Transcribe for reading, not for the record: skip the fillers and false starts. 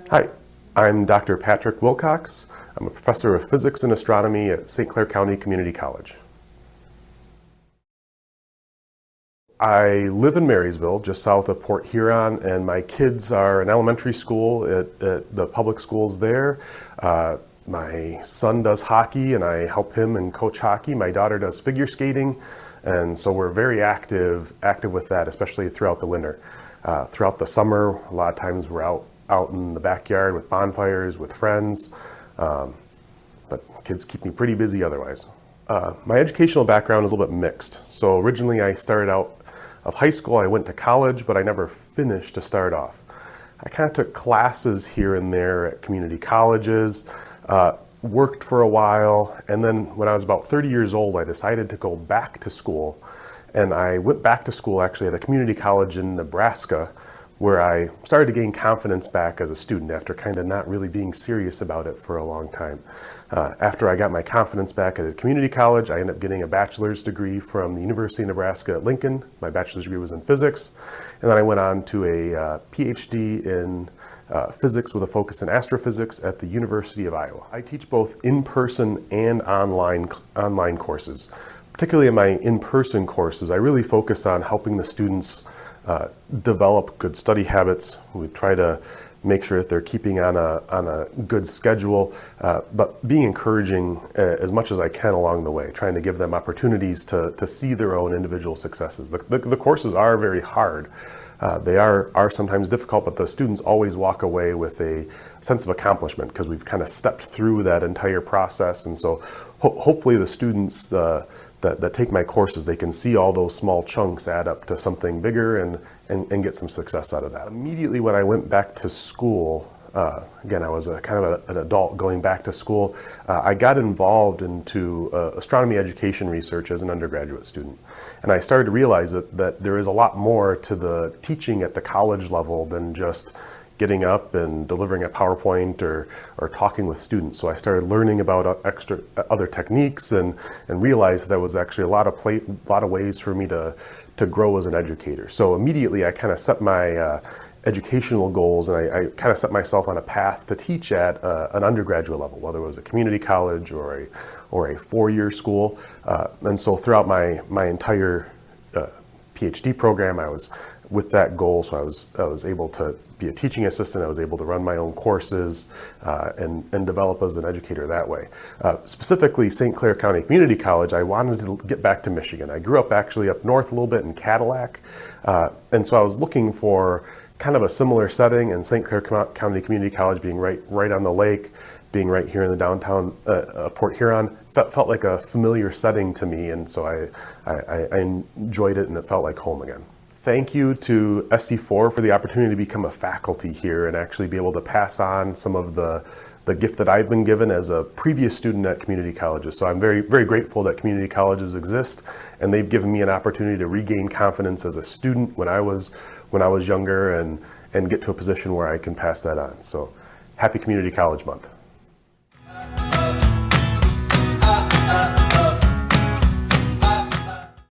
Hi, I'm Dr. Patrick Wilcox. I'm a professor of physics and astronomy at Clair County Community College. I live in Marysville, just south of Port Huron, and my kids are in elementary school at the public schools there. My son does hockey, and I help him and coach hockey. My daughter does figure skating, and so we're very active with that, especially throughout the winter. Throughout the summer, a lot of times we're out in the backyard with bonfires, with friends, but kids keep me pretty busy otherwise. My educational background is a little bit mixed. So originally I started out of high school, I went to college, but I never finished to start off. I kind of took classes here and there at community colleges, worked for a while, and then when I was about 30 years old, I decided to go back to school. And I went back to school actually at a community college in Nebraska, where I started to gain confidence back as a student after kind of not really being serious about it for a long time. After I got my confidence back at a community college, I ended up getting a bachelor's degree from the University of Nebraska at Lincoln. My bachelor's degree was in physics. And then I went on to a PhD in physics with a focus in astrophysics at the University of Iowa. I teach both in-person and online courses. Particularly in my in-person courses, I really focus on helping the students develop good study habits. We try to make sure that they're keeping on a good schedule, but being encouraging as much as I can along the way, trying to give them opportunities to see their own individual successes. The courses are very hard. They are sometimes difficult, but the students always walk away with a sense of accomplishment because we've kind of stepped through that entire process. And so hopefully the students that take my courses, they can see all those small chunks add up to something bigger and get some success out of that. Immediately when I went back to school, again, I was kind of an adult going back to school, I got involved into astronomy education research as an undergraduate student. And I started to realize that there is a lot more to the teaching at the college level than just getting up and delivering a PowerPoint or talking with students. So I started learning about other techniques and realized there was actually a lot of ways for me to grow as an educator. So immediately I kind of set my educational goals, and I kind of set myself on a path to teach at an undergraduate level, whether it was a community college or a four-year school. And so throughout my entire PhD program, I was with that goal. So I was able to be a teaching assistant. I was able to run my own courses and develop as an educator that way. Specifically, Clair County Community College, I wanted to get back to Michigan. I grew up actually up north a little bit in Cadillac, and so I was looking for kind of a similar setting, and Clair County Community College being right on the lake, being right here in the downtown Port Huron, felt like a familiar setting to me, and so I enjoyed it, and it felt like home again. Thank you to SC4 for the opportunity to become a faculty here and actually be able to pass on some of the gift that I've been given as a previous student at community colleges. So I'm very, very grateful that community colleges exist, and they've given me an opportunity to regain confidence as a student when I was younger and get to a position where I can pass that on. So happy Community College Month.